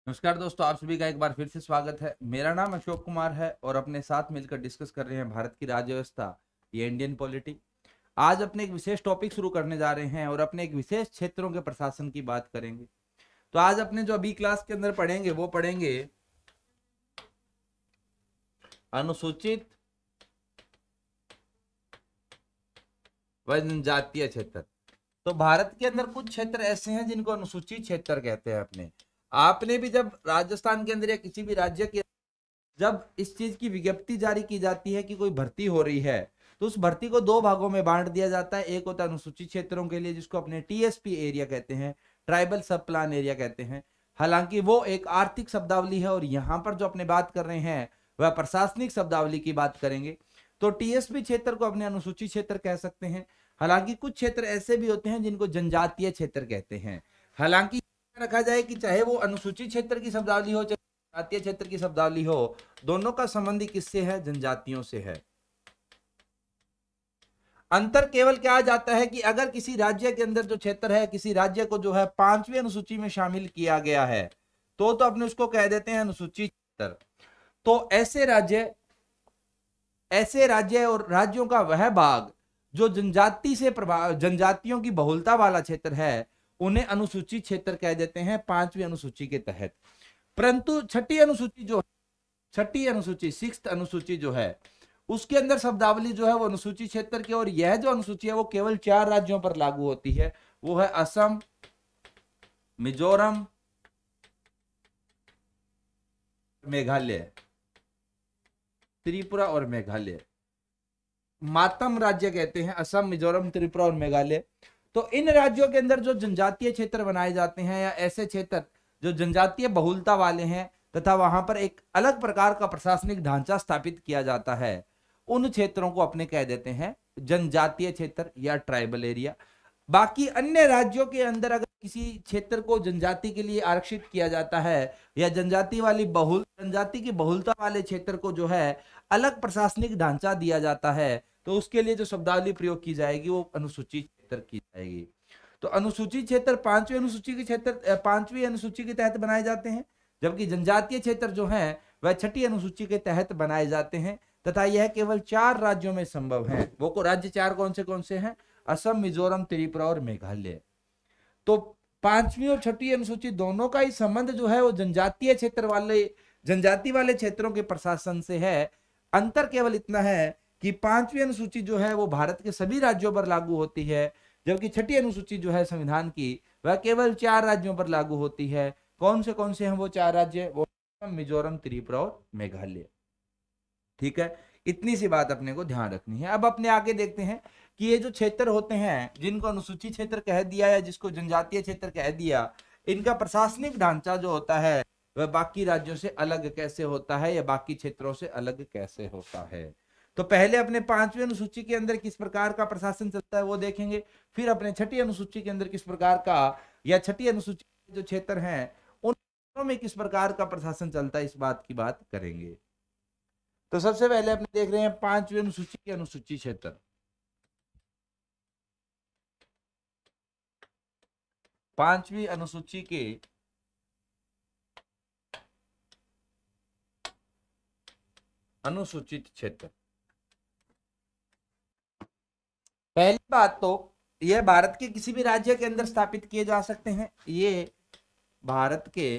नमस्कार दोस्तों, आप सभी का एक बार फिर से स्वागत है। मेरा नाम अशोक कुमार है और अपने साथ मिलकर डिस्कस कर रहे हैं भारत की राज्य व्यवस्था, ये इंडियन पॉलिटी। आज अपने एक विशेष टॉपिक शुरू करने जा रहे हैं और अपने एक विशेष क्षेत्रों के प्रशासन की बात करेंगे। तो आज अपने जो अभी क्लास के अंदर पढ़ेंगे वो पढ़ेंगे अनुसूचित व जनजातीय क्षेत्र। तो भारत के अंदर कुछ क्षेत्र ऐसे हैं जिनको अनुसूचित क्षेत्र कहते हैं। अपने आपने भी जब राजस्थान के अंदर या किसी भी राज्य के जब इस चीज की विज्ञप्ति जारी की जाती है कि कोई भर्ती हो रही है, तो उस भर्ती को दो भागों में बांट दिया जाता है। एक होता है अनुसूचित क्षेत्रों के लिए, जिसको अपने टीएसपी एरिया कहते हैं, ट्राइबल सब प्लान एरिया कहते हैं। हालांकि वो एक आर्थिक शब्दावली है और यहाँ पर जो अपने बात कर रहे हैं वह प्रशासनिक शब्दावली की बात करेंगे। तो टीएसपी क्षेत्र को अपने अनुसूचित क्षेत्र कह सकते हैं। हालांकि कुछ क्षेत्र ऐसे भी होते हैं जिनको जनजातीय क्षेत्र कहते हैं। हालांकि रखा जाए कि चाहे वो अनुसूचित क्षेत्र की शब्दावली हो, जनजातीय क्षेत्र की शब्दावली हो, दोनों का संबंध किससे है? जनजातियों से है। अंतर केवल क्या आ जाता है कि अगर किसी राज्य के अंदर जो क्षेत्र है, किसी राज्य को जो है 5वीं अनुसूची में शामिल किया गया है, तो अपने उसको कह देते हैं अनुसूचित क्षेत्र। तो ऐसे राज्य और राज्यों का वह भाग जो जनजातियों की बहुलता वाला क्षेत्र है, उन्हें अनुसूचित क्षेत्र कह देते हैं 5वीं अनुसूची के तहत। परंतु छठी अनुसूची सिक्स्थ अनुसूची जो है, उसके अंदर शब्दावली जो है वो अनुसूचित क्षेत्र की, और यह जो अनुसूची है वो केवल 4 राज्यों पर लागू होती है। वो है असम, मिजोरम, मेघालय, त्रिपुरा और मेघालय। मातम राज्य कहते हैं असम, मिजोरम, त्रिपुरा और मेघालय। तो इन राज्यों के अंदर जो जनजातीय क्षेत्र बनाए जाते हैं, या ऐसे क्षेत्र जो जनजातीय बहुलता वाले हैं तथा वहां पर एक अलग प्रकार का प्रशासनिक ढांचा स्थापित किया जाता है, उन क्षेत्रों को अपने कह देते हैं जनजातीय क्षेत्र या ट्राइबल एरिया। बाकी अन्य राज्यों के अंदर अगर किसी क्षेत्र को जनजाति के लिए आरक्षित किया जाता है, या जनजाति की बहुलता वाले क्षेत्र को जो है अलग प्रशासनिक ढांचा दिया जाता है, तो उसके लिए जो शब्दावली प्रयोग की जाएगी वो अनुसूचित क्षेत्र की जाएगी। तो अनुसूचित क्षेत्र 5वीं अनुसूची के तहत बनाए जाते हैं, जबकि जनजातीय क्षेत्र जो है वह 6ठी अनुसूची के तहत बनाए जाते हैं, तथा यह केवल 4 राज्यों में संभव है। वो को राज्य 4 कौन से हैं? असम, मिजोरम, त्रिपुरा और मेघालय। तो 5वीं और 6ठी अनुसूची दोनों का ही संबंध जो है वो जनजाति वाले क्षेत्रों के प्रशासन से है। अंतर केवल इतना है कि 5वीं अनुसूची जो है वो भारत के सभी राज्यों पर लागू होती है, जबकि 6ठी अनुसूची जो है संविधान की, वह केवल 4 राज्यों पर लागू होती है। कौन से हैं वो 4 राज्य? वो मिजोरम, त्रिपुरा और मेघालय। ठीक है, इतनी सी बात अपने को ध्यान रखनी है। अब अपने आगे देखते हैं कि ये जो क्षेत्र होते हैं जिनको अनुसूचित क्षेत्र कह दिया या जिसको जनजातीय क्षेत्र कह दिया, इनका प्रशासनिक ढांचा जो होता है वह बाकी राज्यों से अलग कैसे होता है, या बाकी क्षेत्रों से अलग कैसे होता है। तो पहले अपने 5वीं अनुसूची के अंदर किस प्रकार का प्रशासन चलता है वो देखेंगे, फिर अपने 6ठी अनुसूची के अंदर किस प्रकार का, या 6ठी अनुसूची के जो क्षेत्र हैं उन में किस प्रकार का प्रशासन चलता है, इस बात की बात करेंगे। तो सबसे पहले अपने देख रहे हैं 5वीं अनुसूची के अनुसूची क्षेत्र। 5वीं अनुसूची के अनुसूचित क्षेत्र। पहली बात तो यह भारत के किसी भी राज्य के अंदर स्थापित किए जा सकते हैं। ये भारत के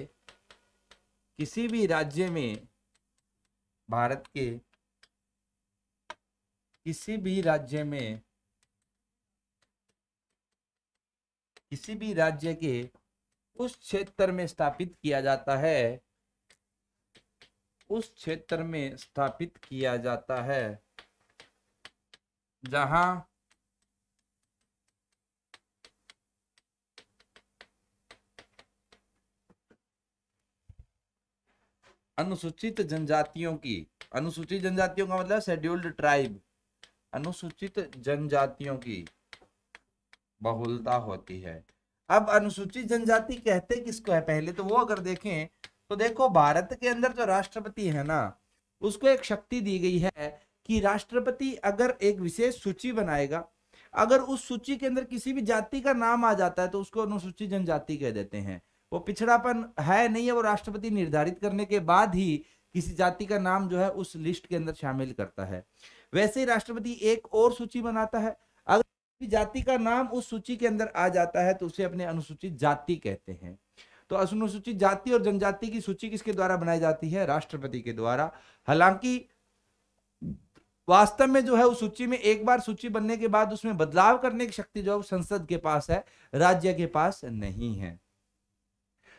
किसी भी राज्य में, भारत के किसी भी राज्य में, किसी भी राज्य के उस क्षेत्र में स्थापित किया जाता है, उस क्षेत्र में स्थापित किया जाता है जहां अनुसूचित जनजातियों का मतलब शेड्यूल्ड ट्राइब, अनुसूचित जनजातियों की बहुलता होती है। अब अनुसूचित जनजाति कहते किसको है? पहले तो वो अगर देखें तो देखो, भारत के अंदर जो राष्ट्रपति है ना, उसको एक शक्ति दी गई है कि राष्ट्रपति अगर एक विशेष सूची बनाएगा, अगर उस सूची के अंदर किसी भी जाति का नाम आ जाता है तो उसको अनुसूचित जनजाति कह देते हैं। वो पिछड़ापन है नहीं है, वो राष्ट्रपति निर्धारित करने के बाद ही किसी जाति का नाम जो है उस लिस्ट के अंदर शामिल करता है। वैसे ही राष्ट्रपति एक और सूची बनाता है, अगर किसी जाति का नाम उस सूची के अंदर आ जाता है तो उसे अपने अनुसूचित जाति कहते हैं। तो अनुसूचित जाति और जनजाति की सूची किसके द्वारा बनाई जाती है? राष्ट्रपति के द्वारा। हालांकि वास्तव में जो है उस सूची में एक बार सूची बनने के बाद उसमें बदलाव करने की शक्ति जो है संसद के पास है, राज्य के पास नहीं है।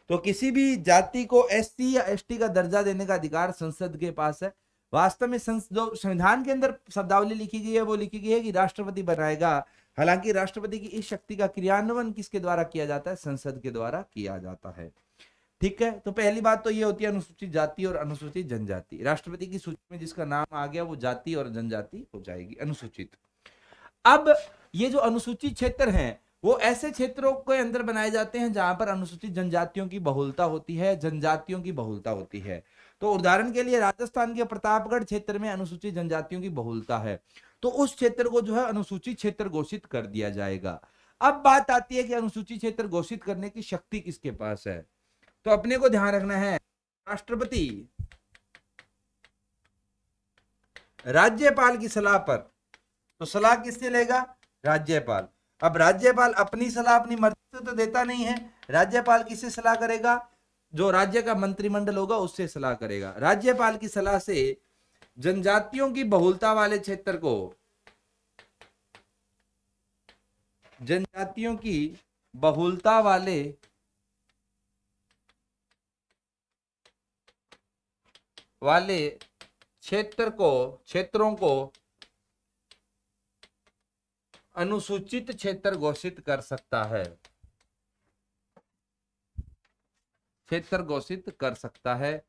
तो किसी भी जाति को एससी या एसटी का दर्जा देने का अधिकार संसद के पास है। वास्तव में जो संविधान के अंदर शब्दावली लिखी गई है वो लिखी गई है कि राष्ट्रपति बनाएगा। हालांकि राष्ट्रपति की इस शक्ति का क्रियान्वयन किसके द्वारा किया जाता है? संसद के द्वारा किया जाता है। ठीक है, तो पहली बात तो ये होती है अनुसूचित जाति और अनुसूचित जनजाति। राष्ट्रपति की सूची में जिसका नाम आ गया वो जाति और जनजाति हो जाएगी अनुसूचित। अब ये जो अनुसूचित क्षेत्र हैं वो ऐसे क्षेत्रों के अंदर बनाए जाते हैं जहां पर अनुसूचित जनजातियों की बहुलता होती है, जनजातियों की बहुलता होती है। तो उदाहरण के लिए राजस्थान के प्रतापगढ़ क्षेत्र में अनुसूचित जनजातियों की बहुलता है, तो उस क्षेत्र को जो है अनुसूचित क्षेत्र घोषित कर दिया जाएगा। अब बात आती है कि अनुसूचित क्षेत्र घोषित करने की शक्ति किसके पास है? तो अपने को ध्यान रखना है, राष्ट्रपति राज्यपाल की सलाह पर, तो सलाह किससे लेगा? राज्यपाल। अब राज्यपाल अपनी सलाह अपनी मर्जी से तो देता नहीं है, राज्यपाल किससे सलाह करेगा? जो राज्य का मंत्रिमंडल होगा उससे सलाह करेगा। राज्यपाल की सलाह से जनजातियों की बहुलता वाले क्षेत्र को, जनजातियों की बहुलता वाले क्षेत्रों को अनुसूचित क्षेत्र घोषित कर सकता है, क्षेत्र घोषित कर सकता है।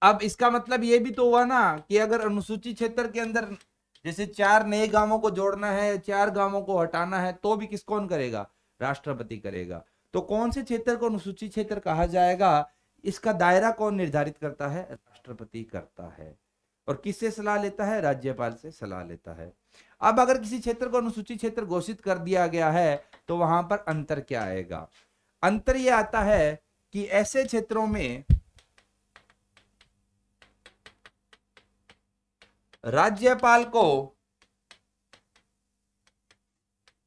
अब इसका मतलब ये भी तो हुआ ना कि अगर अनुसूचित क्षेत्र के अंदर जैसे 4 नए गांवों को जोड़ना है, 4 गांवों को हटाना है, तो भी कौन करेगा? राष्ट्रपति करेगा। तो कौन से क्षेत्र को अनुसूचित क्षेत्र कहा जाएगा, इसका दायरा कौन निर्धारित करता है? राष्ट्रपति करता है। और किससे सलाह लेता है? राज्यपाल से सलाह लेता है। अब अगर किसी क्षेत्र को अनुसूचित क्षेत्र घोषित कर दिया गया है तो वहां पर अंतर क्या आएगा? अंतर यह आता है कि ऐसे क्षेत्रों में राज्यपाल को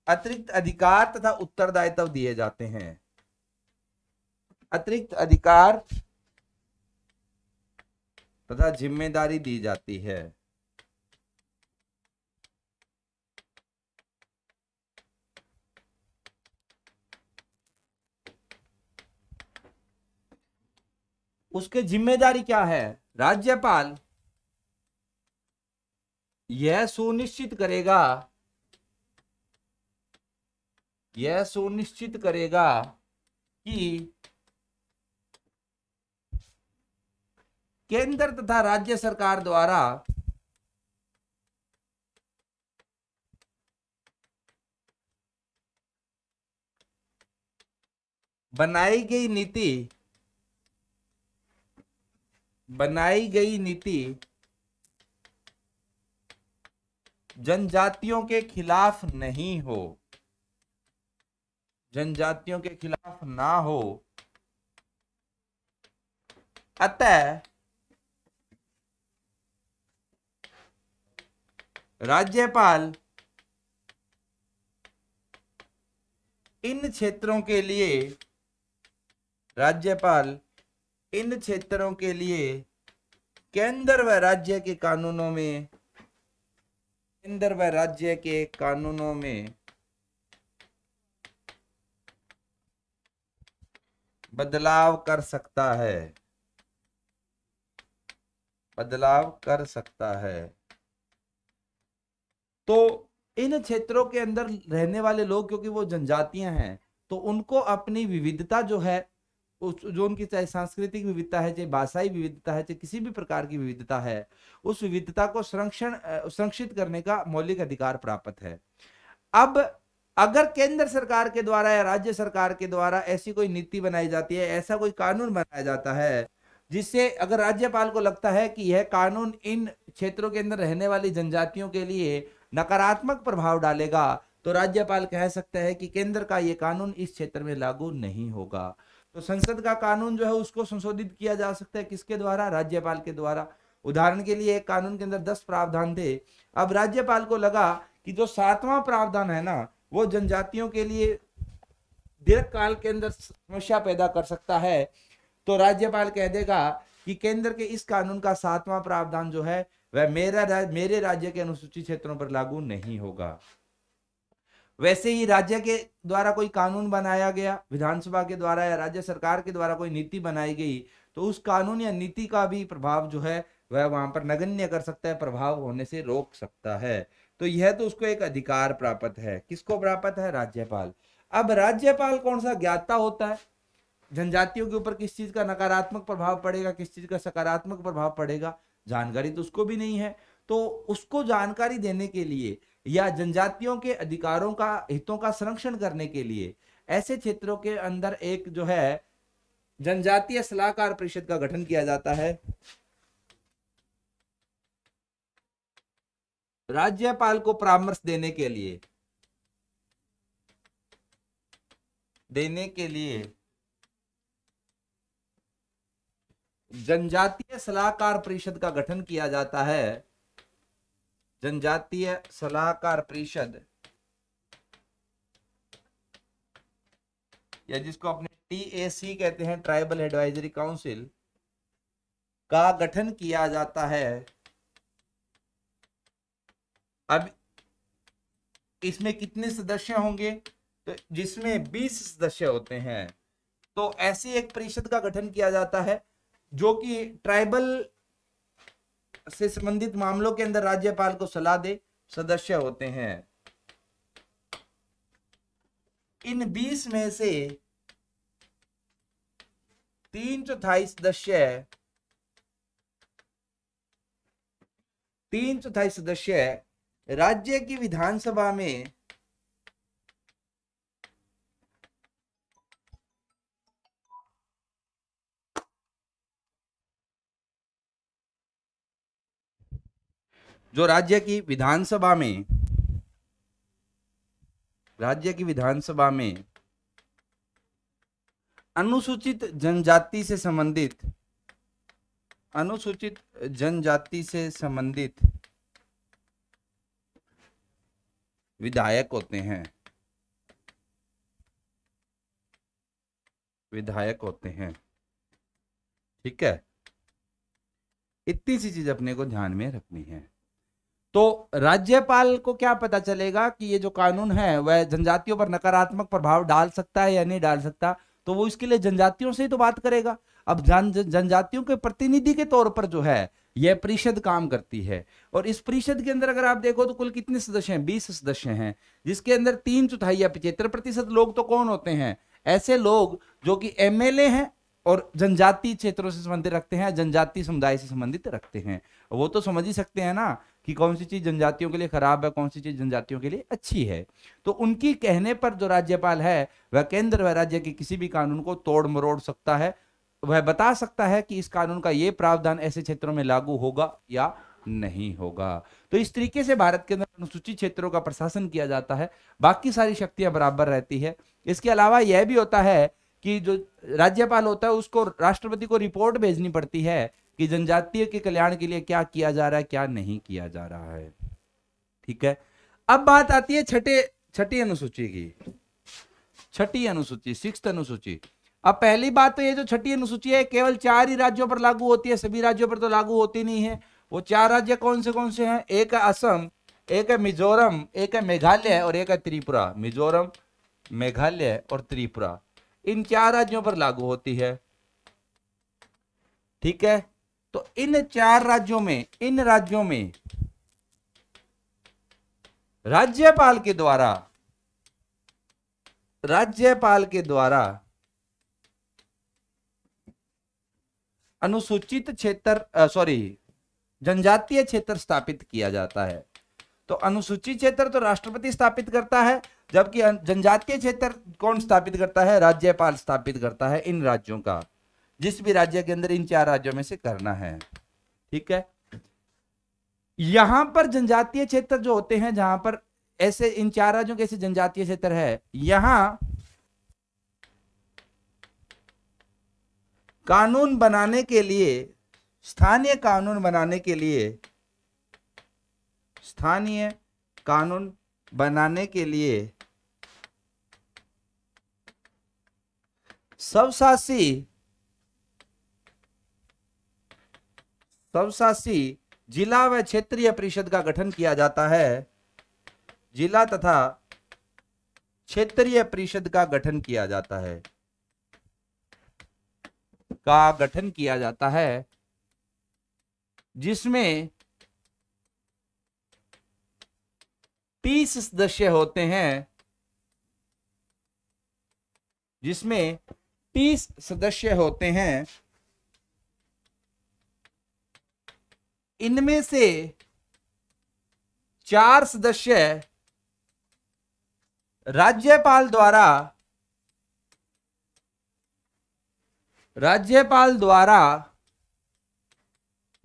अतिरिक्त अधिकार तथा उत्तरदायित्व दिए जाते हैं। अतिरिक्त अधिकार तथा जिम्मेदारी दी जाती है। उसके जिम्मेदारी क्या है? राज्यपाल यह सुनिश्चित करेगा कि केंद्र तथा राज्य सरकार द्वारा बनाई गई नीति जनजातियों के खिलाफ नहीं हो, जनजातियों के खिलाफ ना हो। अतः राज्यपाल इन क्षेत्रों के लिए केंद्र व राज्य के कानूनों में बदलाव कर सकता है। तो इन क्षेत्रों के अंदर रहने वाले लोग, क्योंकि वो जनजातियां हैं, तो उनको अपनी विविधता जो है, जो उनकी चाहे सांस्कृतिक विविधता है, चाहे भाषाई विविधता है, चाहे किसी भी प्रकार की विविधता है, उस विविधता को संरक्षित करने का मौलिक अधिकार प्राप्त है। अब अगर केंद्र सरकार के द्वारा या राज्य सरकार के द्वारा ऐसी कोई नीति बनाई जाती है, ऐसा कोई कानून बनाया जाता है जिससे अगर राज्यपाल को लगता है कि यह कानून इन क्षेत्रों के अंदर रहने वाली जनजातियों के लिए नकारात्मक प्रभाव डालेगा, तो राज्यपाल कह सकता है कि केंद्र का यह कानून इस क्षेत्र में लागू नहीं होगा। तो संसद का कानून जो है उसको संशोधित किया जा सकता है किसके द्वारा? राज्यपाल के द्वारा। उदाहरण के लिए एक कानून के अंदर 10 प्रावधान थे, अब राज्यपाल को लगा कि जो 7वां प्रावधान है ना वो जनजातियों के लिए दीर्घ काल के अंदर समस्या पैदा कर सकता है, तो राज्यपाल कह देगा कि केंद्र के इस कानून का 7वां प्रावधान जो है वह मेरे राज्य के अनुसूचित क्षेत्रों पर लागू नहीं होगा। वैसे ही राज्य के द्वारा कोई कानून बनाया गया, विधानसभा के द्वारा या राज्य सरकार के द्वारा कोई नीति बनाई गई, तो उस कानून या नीति का भी प्रभाव जो है वह वहां पर नगण्य कर सकता है, प्रभाव होने से रोक सकता है। तो यह तो उसको एक अधिकार प्राप्त है। किसको प्राप्त है? राज्यपाल। अब राज्यपाल कौन सा ज्ञाता होता है? जनजातियों के ऊपर किस चीज का नकारात्मक प्रभाव पड़ेगा, किस चीज का सकारात्मक प्रभाव पड़ेगा, जानकारी तो उसको भी नहीं है। तो उसको जानकारी देने के लिए या जनजातियों के अधिकारों का, हितों का संरक्षण करने के लिए ऐसे क्षेत्रों के अंदर एक जो है जनजातीय सलाहकार परिषद का गठन किया जाता है। राज्यपाल को परामर्श देने के लिए जनजातीय सलाहकार परिषद का गठन किया जाता है। जनजातीय सलाहकार परिषद, या जिसको अपने TAC कहते हैं, ट्राइबल एडवाइजरी काउंसिल, का गठन किया जाता है। अब इसमें कितने सदस्य होंगे? तो जिसमें 20 सदस्य होते हैं। तो ऐसी एक परिषद का गठन किया जाता है जो कि ट्राइबल से संबंधित मामलों के अंदर राज्यपाल को सलाह दे। सदस्य होते हैं, इन 20 में से 3/4 सदस्य राज्य की विधानसभा में जो राज्य की विधानसभा में अनुसूचित जनजाति से संबंधित विधायक होते हैं। ठीक है, इतनी सी चीज अपने को ध्यान में रखनी है। तो राज्यपाल को क्या पता चलेगा कि ये जो कानून है वह जनजातियों पर नकारात्मक प्रभाव डाल सकता है या नहीं डाल सकता, तो वो इसके लिए जनजातियों से ही तो बात करेगा। अब जनजातियों के प्रतिनिधि के तौर पर जो है यह परिषद काम करती है। और इस परिषद के अंदर अगर आप देखो तो कुल कितने सदस्य हैं? 20 सदस्य हैं, जिसके अंदर 3/4 या 75% लोग तो कौन होते हैं? ऐसे लोग जो कि MLA हैं और जनजातीय क्षेत्रों से संबंधित रखते हैं, जनजातीय समुदाय से संबंधित रखते हैं। वो तो समझ ही सकते हैं ना कि कौन सी चीज जनजातियों के लिए खराब है, कौन सी चीज जनजातियों के लिए अच्छी है। तो उनकी कहने पर जो राज्यपाल है वह केंद्र व राज्य के किसी भी कानून को तोड़ मरोड़ सकता है। वह बता सकता है कि इस कानून का ये प्रावधान ऐसे क्षेत्रों में लागू होगा या नहीं होगा। तो इस तरीके से भारत के अंदर अनुसूचित क्षेत्रों का प्रशासन किया जाता है, बाकी सारी शक्तियां बराबर रहती है। इसके अलावा यह भी होता है कि जो राज्यपाल होता है उसको राष्ट्रपति को रिपोर्ट भेजनी पड़ती है कि जनजातीय के कल्याण के लिए क्या किया जा रहा है, क्या नहीं किया जा रहा है। ठीक है, अब बात आती है छठी अनुसूची की। छठी अनुसूची, 6th अनुसूची। अब पहली बात तो ये जो छठी अनुसूची है केवल 4 ही राज्यों पर लागू होती है, सभी राज्यों पर तो लागू होती नहीं है। वो 4 राज्य कौन से हैं? एक है असम, एक है मिजोरम, एक है मेघालय और एक है त्रिपुरा। मिजोरम, मेघालय और त्रिपुरा, इन 4 राज्यों पर लागू होती है। ठीक है, तो इन 4 राज्यों में राज्यपाल के द्वारा अनुसूचित क्षेत्र जनजातीय क्षेत्र स्थापित किया जाता है। तो अनुसूचित क्षेत्र तो राष्ट्रपति स्थापित करता है, जबकि जनजातीय क्षेत्र कौन स्थापित करता है? राज्यपाल स्थापित करता है इन राज्यों का, जिस भी राज्य के अंदर इन 4 राज्यों में से करना है। ठीक है, यहां पर जनजातीय क्षेत्र जो होते हैं, जहां पर ऐसे इन 4 राज्यों के ऐसे जनजातीय क्षेत्र है, यहां कानून बनाने के लिए, स्थानीय कानून बनाने के लिए, स्थानीय कानून बनाने के लिए स्वशासी जिला व क्षेत्रीय परिषद का गठन किया जाता है। जिला तथा क्षेत्रीय परिषद का गठन किया जाता है, जिसमें 30 सदस्य होते हैं, जिसमें 30 सदस्य होते हैं। इनमें से 4 सदस्य राज्यपाल द्वारा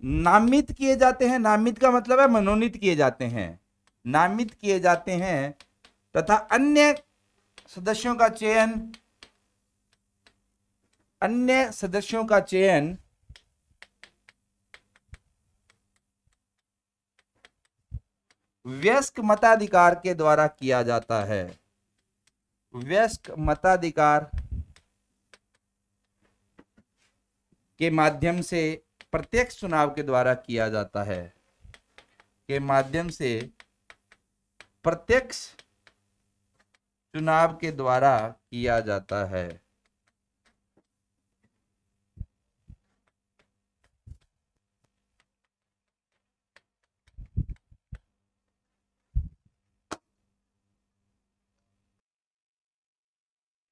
नामित किए जाते हैं। नामित का मतलब है मनोनीत किए जाते हैं, नामित किए जाते हैं, तथा अन्य सदस्यों का चयन वयस्क मताधिकार के द्वारा किया जाता है। वयस्क मताधिकार के माध्यम से प्रत्यक्ष चुनाव के द्वारा किया जाता है, के माध्यम से प्रत्यक्ष चुनाव के द्वारा किया जाता है।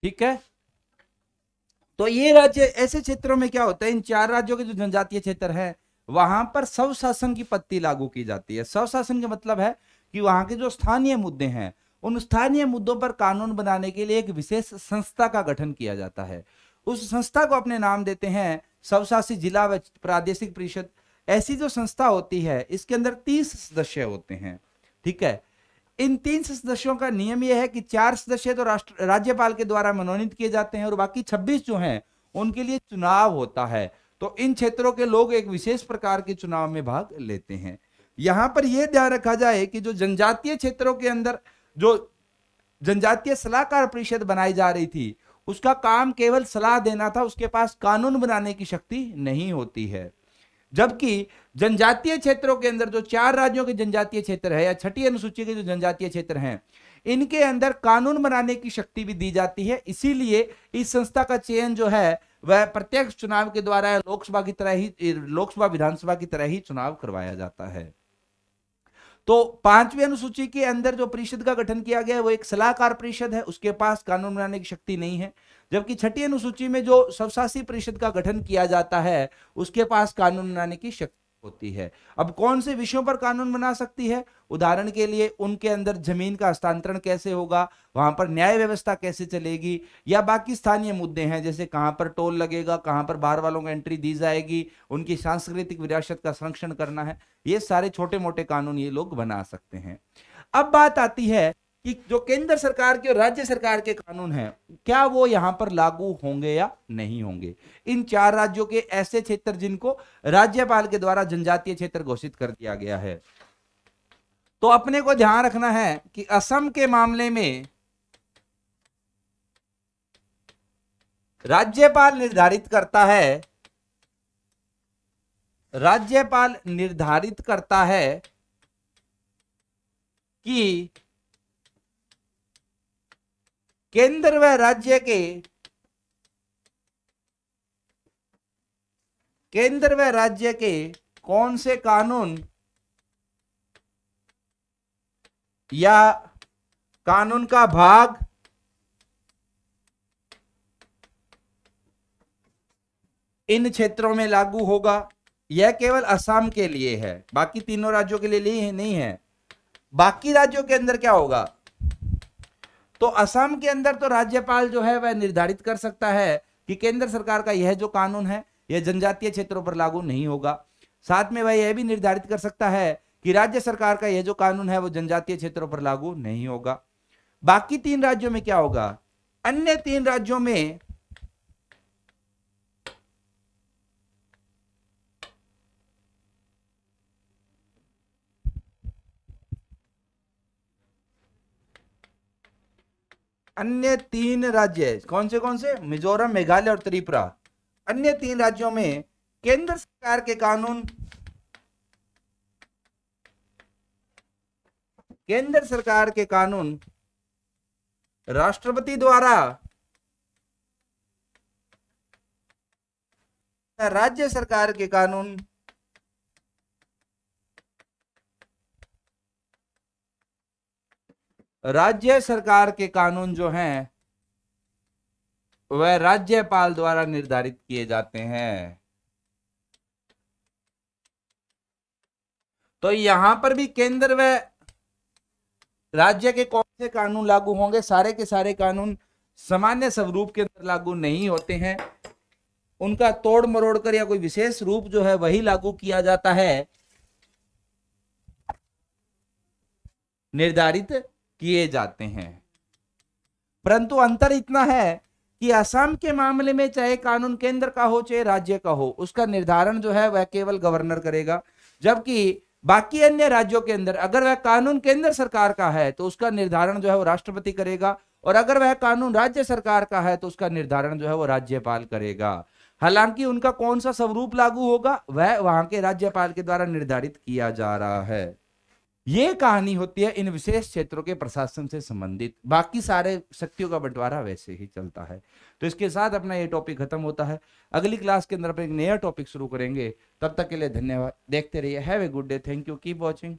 ठीक है, तो ये राज्य ऐसे क्षेत्रों में क्या होता है, इन 4 राज्यों के जो जनजातीय क्षेत्र है वहां पर स्वशासन की पद्धति लागू की जाती है। स्वशासन का मतलब है कि वहां के जो स्थानीय मुद्दे हैं उन स्थानीय मुद्दों पर कानून बनाने के लिए एक विशेष संस्था का गठन किया जाता है। उस संस्था को अपने नाम देते हैं स्वशासी जिला व प्रादेशिक परिषद। ऐसी जो संस्था होती है इसके अंदर 30 सदस्य होते हैं। ठीक है, इन 3 सदस्यों का नियम यह है कि 4 सदस्य तो राज्यपाल के द्वारा मनोनीत किए जाते हैं और बाकी 26 जो हैं उनके लिए चुनाव होता है। तो इन क्षेत्रों के लोग एक विशेष प्रकार के चुनाव में भाग लेते हैं। यहां पर यह ध्यान रखा जाए कि जो जनजातीय क्षेत्रों के अंदर जो जनजातीय सलाहकार परिषद बनाई जा रही थी उसका काम केवल सलाह देना था, उसके पास कानून बनाने की शक्ति नहीं होती है। जबकि जनजातीय क्षेत्रों के अंदर जो 4 राज्यों के जनजातीय क्षेत्र है या 6ठी अनुसूची के जो जनजातीय क्षेत्र हैं इनके अंदर कानून बनाने की शक्ति भी दी जाती है। इसीलिए इस संस्था का चयन जो है वह प्रत्यक्ष चुनाव के द्वारा लोकसभा विधानसभा की तरह ही चुनाव करवाया जाता है। तो 5वीं अनुसूची के अंदर जो परिषद का गठन किया गया है वो एक सलाहकार परिषद है, उसके पास कानून बनाने की शक्ति नहीं है। जबकि 6ठी अनुसूची में जो स्वशासी परिषद का गठन किया जाता है उसके पास कानून बनाने की शक्ति होती है। अब कौन से विषयों पर कानून बना सकती है, उदाहरण के लिए उनके अंदर जमीन का हस्तांतरण कैसे होगा, वहां पर न्याय व्यवस्था कैसे चलेगी, या बाकी स्थानीय मुद्दे हैं जैसे कहां पर टोल लगेगा, कहां पर बाहर वालों को एंट्री दी जाएगी, उनकी सांस्कृतिक विरासत का संरक्षण करना है, ये सारे छोटे मोटे कानून ये लोग बना सकते हैं। अब बात आती है कि जो केंद्र सरकार के और राज्य सरकार के कानून हैं क्या वो यहां पर लागू होंगे या नहीं होंगे। इन 4 राज्यों के ऐसे क्षेत्र जिनको राज्यपाल के द्वारा जनजातीय क्षेत्र घोषित कर दिया गया है। तो अपने को ध्यान रखना है कि असम के मामले में राज्यपाल निर्धारित करता है कि केंद्र व राज्य के कौन से कानून या कानून का भाग इन क्षेत्रों में लागू होगा। यह केवल असम के लिए है, बाकी तीनों राज्यों के लिए नहीं है। बाकी राज्यों के अंदर क्या होगा, तो असम के अंदर तो राज्यपाल जो है वह निर्धारित कर सकता है कि केंद्र सरकार का यह जो कानून है यह जनजातीय क्षेत्रों पर लागू नहीं होगा। साथ में वह यह भी निर्धारित कर सकता है कि राज्य सरकार का यह जो कानून है वो जनजातीय क्षेत्रों पर लागू नहीं होगा। बाकी 3 राज्यों में क्या होगा, अन्य 3 राज्यों में अन्य 3 राज्य कौन से? मिजोरम, मेघालय और त्रिपुरा। अन्य 3 राज्यों में केंद्र सरकार के कानून राष्ट्रपति द्वारा राज्य सरकार के कानून जो हैं वह राज्यपाल द्वारा निर्धारित किए जाते हैं। तो यहां पर भी केंद्र व राज्य के कौन से कानून लागू होंगे? सारे के सारे कानून सामान्य स्वरूप के अंदर लागू नहीं होते हैं, उनका तोड़ मरोड़ कर या कोई विशेष रूप जो है वही लागू किया जाता है, निर्धारित किए जाते हैं। परंतु अंतर इतना है कि असम के मामले में चाहे कानून केंद्र का हो चाहे राज्य का हो, उसका निर्धारण जो है वह केवल गवर्नर करेगा, जबकि बाकी अन्य राज्यों के अंदर अगर वह कानून केंद्र सरकार का है तो उसका निर्धारण जो है वो राष्ट्रपति करेगा, और अगर वह कानून राज्य सरकार का है तो उसका निर्धारण जो है वो राज्यपाल करेगा। हालांकि उनका कौन सा स्वरूप लागू होगा वह वहां के राज्यपाल के द्वारा निर्धारित किया जा रहा है। ये कहानी होती है इन विशेष क्षेत्रों के प्रशासन से संबंधित, बाकी सारे शक्तियों का बंटवारा वैसे ही चलता है। तो इसके साथ अपना ये टॉपिक खत्म होता है। अगली क्लास के अंदर अपन एक नया टॉपिक शुरू करेंगे। तब तक के लिए धन्यवाद, देखते रहिए। Have a good day, thank you, keep watching.